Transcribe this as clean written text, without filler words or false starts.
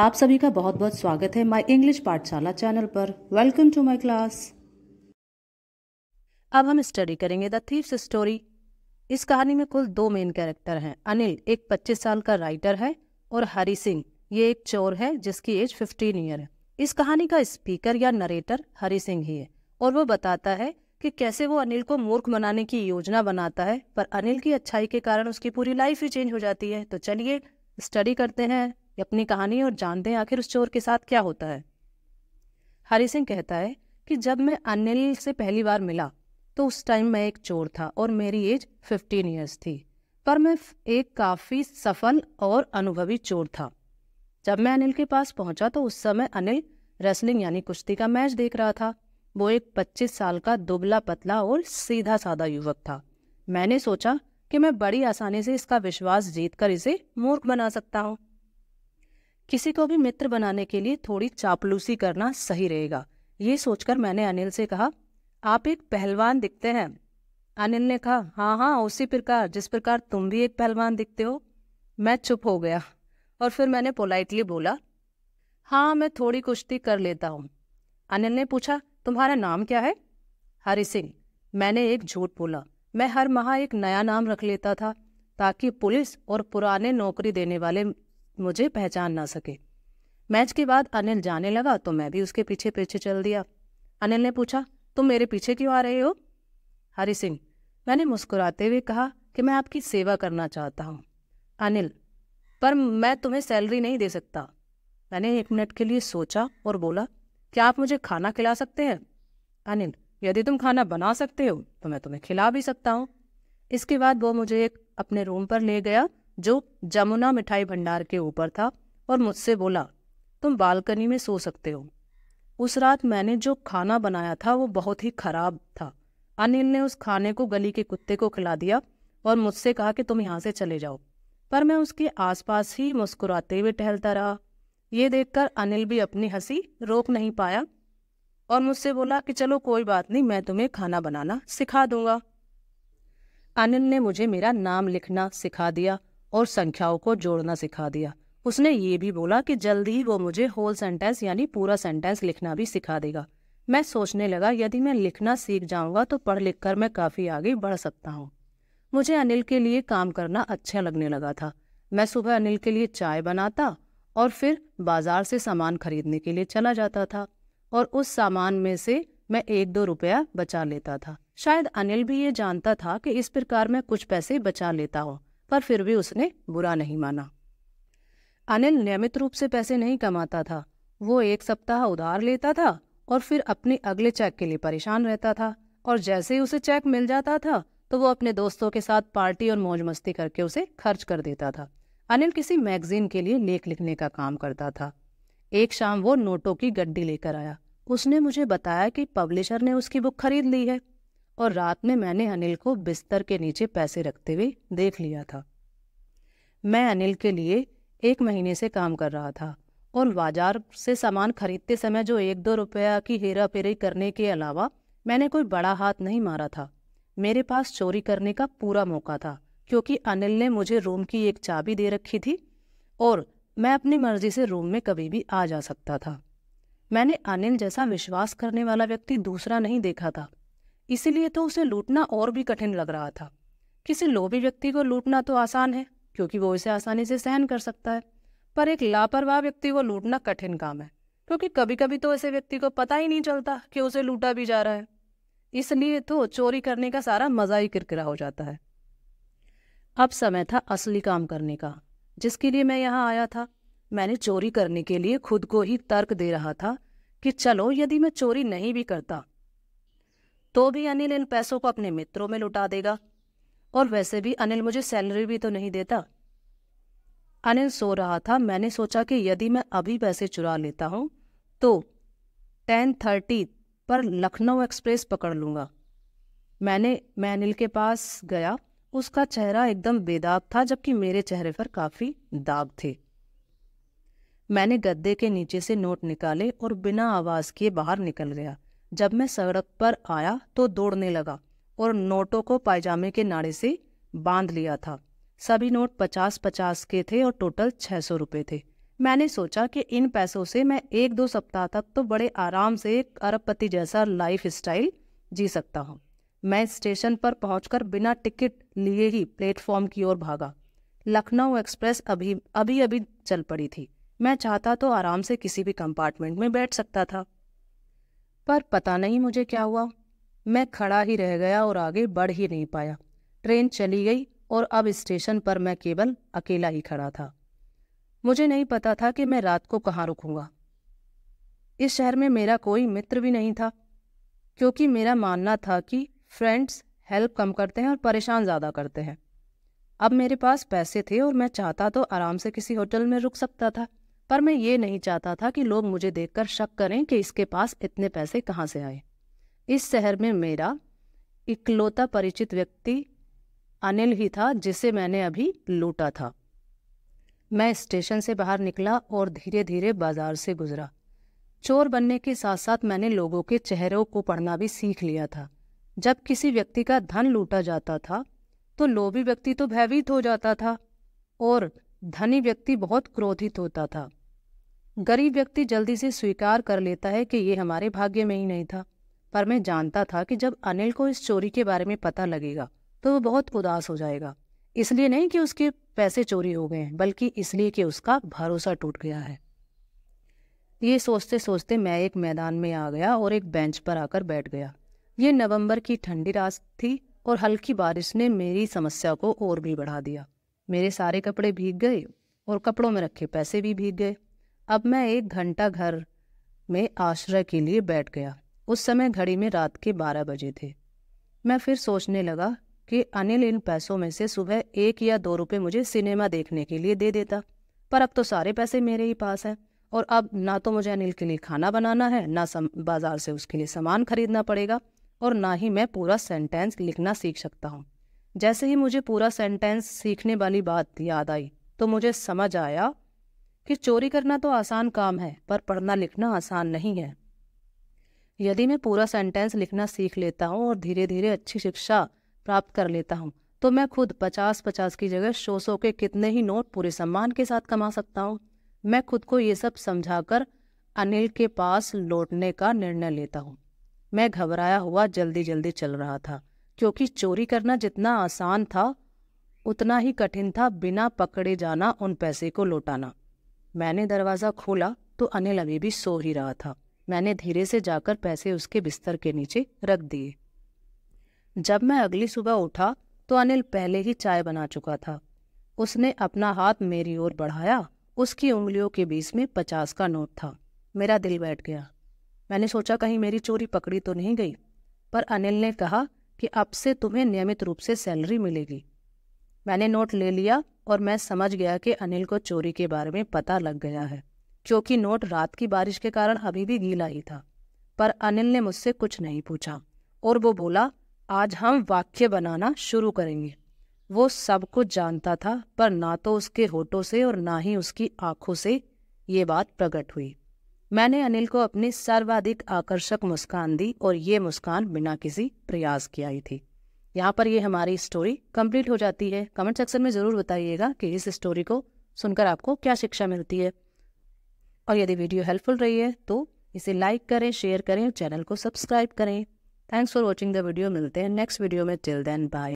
आप सभी का बहुत बहुत स्वागत है माय इंग्लिश पाठशाला चैनल पर। Welcome to my class. अब हम स्टडी करेंगे द थीव्स स्टोरी। इस कहानी में कुल दो मेन कैरेक्टर हैं। अनिल एक 25 साल का राइटर है और हरी सिंह ये एक चोर है जिसकी एज 15 ईयर है। इस कहानी का स्पीकर या नरेटर हरी सिंह ही है और वो बताता है कि कैसे वो अनिल को मूर्ख बनाने की योजना बनाता है, पर अनिल की अच्छाई के कारण उसकी पूरी लाइफ ही चेंज हो जाती है। तो चलिए स्टडी करते हैं अपनी कहानी और जानते हैं आखिर उस चोर के साथ क्या होता है। हरी सिंह कहता है कि जब मैं अनिल से पहली बार मिला तो उस टाइम मैं एक चोर था और मेरी एज 15 ईयर्स थी, पर मैं एक काफ़ी सफल और अनुभवी चोर था। जब मैं अनिल के पास पहुंचा तो उस समय अनिल रेसलिंग यानी कुश्ती का मैच देख रहा था। वो एक 25 साल का दुबला पतला और सीधा साधा युवक था। मैंने सोचा कि मैं बड़ी आसानी से इसका विश्वास जीतकर इसे मूर्ख बना सकता हूँ। किसी को भी मित्र बनाने के लिए थोड़ी चापलूसी करना सही रहेगा। ये सोचकर मैंने अनिल से कहा, आप एक पहलवान दिखते हैं। अनिल ने कहा, हाँ हाँ उसी प्रकार जिस प्रकार तुम भी एक पहलवान दिखते हो। मैं चुप हो गया और फिर मैंने पोलाइटली बोला, हाँ मैं थोड़ी कुश्ती कर लेता हूँ। अनिल ने पूछा, तुम्हारा नाम क्या है? हरी सिंह। मैंने एक झूठ बोला। मैं हर माह एक नया नाम रख लेता था ताकि पुलिस और पुराने नौकरी देने वाले मुझे पहचान ना सके। मैच के बाद अनिल जाने लगा तो मैं भी उसके पीछे पीछे चल दिया। अनिल ने पूछा, तुम मेरे पीछे क्यों आ रहे हो? हरी सिंह। मैंने मुस्कुराते हुए कहा कि मैं आपकी सेवा करना चाहता हूँ। अनिल, पर मैं तुम्हें सैलरी नहीं दे सकता। मैंने 1 मिनट के लिए सोचा और बोला, क्या आप मुझे खाना खिला सकते हैं? अनिल, यदि तुम खाना बना सकते हो तो मैं तुम्हें खिला भी सकता हूँ। इसके बाद वो मुझे एक अपने रूम पर ले गया जो जमुना मिठाई भंडार के ऊपर था और मुझसे बोला, तुम बालकनी में सो सकते हो। उस रात मैंने जो खाना बनाया था वो बहुत ही खराब था। अनिल ने उस खाने को गली के कुत्ते को खिला दिया और मुझसे कहा कि तुम यहाँ से चले जाओ, पर मैं उसके आसपास ही मुस्कुराते हुए टहलता रहा। ये देखकर अनिल भी अपनी हंसी रोक नहीं पाया और मुझसे बोला कि चलो कोई बात नहीं, मैं तुम्हें खाना बनाना सिखा दूंगा। अनिल ने मुझे मेरा नाम लिखना सिखा दिया और संख्याओं को जोड़ना सिखा दिया। उसने ये भी बोला कि जल्दी ही वो मुझे होल सेंटेंस यानी पूरा सेंटेंस लिखना भी सिखा देगा। मैं सोचने लगा, यदि मैं लिखना सीख जाऊंगा तो पढ़ लिख कर मैं काफ़ी आगे बढ़ सकता हूँ। मुझे अनिल के लिए काम करना अच्छा लगने लगा था। मैं सुबह अनिल के लिए चाय बनाता और फिर बाजार से सामान खरीदने के लिए चला जाता था और उस सामान में से मैं 1-2 रुपया बचा लेता था। शायद अनिल भी ये जानता था कि इस प्रकार मैं कुछ पैसे बचा लेता हूँ, पर फिर भी उसने बुरा नहीं माना। अनिल नियमित रूप से पैसे नहीं कमाता था। वो 1 सप्ताह उधार लेता था और फिर अपने अगले चेक के लिए परेशान रहता था, और जैसे ही उसे चेक मिल जाता था तो वो अपने दोस्तों के साथ पार्टी और मौज मस्ती करके उसे खर्च कर देता था। अनिल किसी मैगजीन के लिए लेख लिखने का काम करता था। एक शाम वो नोटों की गड्डी लेकर आया। उसने मुझे बताया कि पब्लिशर ने उसकी बुक खरीद ली है, और रात में मैंने अनिल को बिस्तर के नीचे पैसे रखते हुए देख लिया था। मैं अनिल के लिए 1 महीने से काम कर रहा था और बाजार से सामान खरीदते समय जो 1-2 रुपया की हेरा फेरी करने के अलावा मैंने कोई बड़ा हाथ नहीं मारा था। मेरे पास चोरी करने का पूरा मौका था क्योंकि अनिल ने मुझे रूम की एक चाबी दे रखी थी और मैं अपनी मर्जी से रूम में कभी भी आ जा सकता था। मैंने अनिल जैसा विश्वास करने वाला व्यक्ति दूसरा नहीं देखा था, इसीलिए तो उसे लूटना और भी कठिन लग रहा था। किसी लोभी व्यक्ति को लूटना तो आसान है क्योंकि वो इसे आसानी से सहन कर सकता है, पर एक लापरवाह व्यक्ति को लूटना कठिन काम है क्योंकि कभी कभी तो ऐसे व्यक्ति को पता ही नहीं चलता कि उसे लूटा भी जा रहा है। इसलिए तो चोरी करने का सारा मजा ही किरकिरा हो जाता है। अब समय था असली काम करने का, जिसके लिए मैं यहाँ आया था। मैंने चोरी करने के लिए खुद को ही तर्क दे रहा था कि चलो यदि मैं चोरी नहीं भी करता तो भी अनिल इन पैसों को अपने मित्रों में लुटा देगा, और वैसे भी अनिल मुझे सैलरी भी तो नहीं देता। अनिल सो रहा था। मैंने सोचा कि यदि मैं अभी पैसे चुरा लेता हूँ तो 10:30 पर लखनऊ एक्सप्रेस पकड़ लूँगा। मैं अनिल के पास गया। उसका चेहरा एकदम बेदाग था जबकि मेरे चेहरे पर काफ़ी दाग थे। मैंने गद्दे के नीचे से नोट निकाले और बिना आवाज़ किए बाहर निकल गया। जब मैं सड़क पर आया तो दौड़ने लगा और नोटों को पायजामे के नाड़े से बांध लिया था। सभी नोट 50-50 के थे और टोटल 600 रुपये थे। मैंने सोचा कि इन पैसों से मैं 1-2 सप्ताह तक तो बड़े आराम से एक अरबपति जैसा लाइफ स्टाइल जी सकता हूँ। मैं स्टेशन पर पहुंचकर बिना टिकट लिए ही प्लेटफॉर्म की ओर भागा। लखनऊ एक्सप्रेस अभी अभी अभी चल पड़ी थी। मैं चाहता तो आराम से किसी भी कंपार्टमेंट में बैठ सकता था, पर पता नहीं मुझे क्या हुआ, मैं खड़ा ही रह गया और आगे बढ़ ही नहीं पाया। ट्रेन चली गई और अब स्टेशन पर मैं केवल अकेला ही खड़ा था। मुझे नहीं पता था कि मैं रात को कहाँ रुकूंगा। इस शहर में मेरा कोई मित्र भी नहीं था, क्योंकि मेरा मानना था कि फ्रेंड्स हेल्प कम करते हैं और परेशान ज़्यादा करते हैं। अब मेरे पास पैसे थे और मैं चाहता तो आराम से किसी होटल में रुक सकता था, पर मैं ये नहीं चाहता था कि लोग मुझे देखकर शक करें कि इसके पास इतने पैसे कहाँ से आए। इस शहर में मेरा इकलौता परिचित व्यक्ति अनिल ही था, जिसे मैंने अभी लूटा था। मैं स्टेशन से बाहर निकला और धीरे धीरे बाजार से गुजरा। चोर बनने के साथ साथ मैंने लोगों के चेहरों को पढ़ना भी सीख लिया था। जब किसी व्यक्ति का धन लूटा जाता था तो लोभी व्यक्ति तो भयभीत हो जाता था और धनी व्यक्ति बहुत क्रोधित होता था। गरीब व्यक्ति जल्दी से स्वीकार कर लेता है कि ये हमारे भाग्य में ही नहीं था। पर मैं जानता था कि जब अनिल को इस चोरी के बारे में पता लगेगा तो वो बहुत उदास हो जाएगा। इसलिए नहीं कि उसके पैसे चोरी हो गए हैं, बल्कि इसलिए कि उसका भरोसा टूट गया है। ये सोचते सोचते मैं एक मैदान में आ गया और एक बेंच पर आकर बैठ गया। ये नवंबर की ठंडी रात थी और हल्की बारिश ने मेरी समस्या को और भी बढ़ा दिया। मेरे सारे कपड़े भीग गए और कपड़ों में रखे पैसे भी भीग गए। अब मैं 1 घंटा घर में आश्रय के लिए बैठ गया। उस समय घड़ी में रात के 12 बजे थे। मैं फिर सोचने लगा कि अनिल इन पैसों में से सुबह 1 या 2 रुपए मुझे सिनेमा देखने के लिए दे देता, पर अब तो सारे पैसे मेरे ही पास हैं और अब ना तो मुझे अनिल के लिए खाना बनाना है, ना बाजार से उसके लिए सामान खरीदना पड़ेगा, और ना ही मैं पूरा सेंटेंस लिखना सीख सकता हूँ। जैसे ही मुझे पूरा सेंटेंस सीखने वाली बात याद आई तो मुझे समझ आया कि चोरी करना तो आसान काम है, पर पढ़ना लिखना आसान नहीं है। यदि मैं पूरा सेंटेंस लिखना सीख लेता हूँ और धीरे धीरे अच्छी शिक्षा प्राप्त कर लेता हूँ तो मैं खुद 50-50 की जगह 100 के कितने ही नोट पूरे सम्मान के साथ कमा सकता हूँ। मैं खुद को ये सब समझाकर अनिल के पास लौटने का निर्णय लेता हूँ। मैं घबराया हुआ जल्दी जल्दी चल रहा था, क्योंकि चोरी करना जितना आसान था उतना ही कठिन था बिना पकड़े जाना उन पैसे को लौटाना। मैंने दरवाज़ा खोला तो अनिल अभी भी सो ही रहा था। मैंने धीरे से जाकर पैसे उसके बिस्तर के नीचे रख दिए। जब मैं अगली सुबह उठा तो अनिल पहले ही चाय बना चुका था। उसने अपना हाथ मेरी ओर बढ़ाया। उसकी उंगलियों के बीच में 50 का नोट था। मेरा दिल बैठ गया। मैंने सोचा कहीं मेरी चोरी पकड़ी तो नहीं गई, पर अनिल ने कहा कि अब से तुम्हें नियमित रूप से सैलरी मिलेगी। मैंने नोट ले लिया और मैं समझ गया कि अनिल को चोरी के बारे में पता लग गया है, क्योंकि नोट रात की बारिश के कारण अभी भी गीला ही था। पर अनिल ने मुझसे कुछ नहीं पूछा और वो बोला, आज हम वाक्य बनाना शुरू करेंगे। वो सब कुछ जानता था, पर ना तो उसके होठों से और ना ही उसकी आंखों से ये बात प्रकट हुई। मैंने अनिल को अपनी सर्वाधिक आकर्षक मुस्कान दी और ये मुस्कान बिना किसी प्रयास की आई थी। यहाँ पर ये हमारी स्टोरी कंप्लीट हो जाती है। कमेंट सेक्शन में ज़रूर बताइएगा कि इस स्टोरी को सुनकर आपको क्या शिक्षा मिलती है, और यदि वीडियो हेल्पफुल रही है तो इसे लाइक करें, शेयर करें और चैनल को सब्सक्राइब करें। Thanks for watching the video. मिलते हैं नेक्स्ट वीडियो में। Till then bye.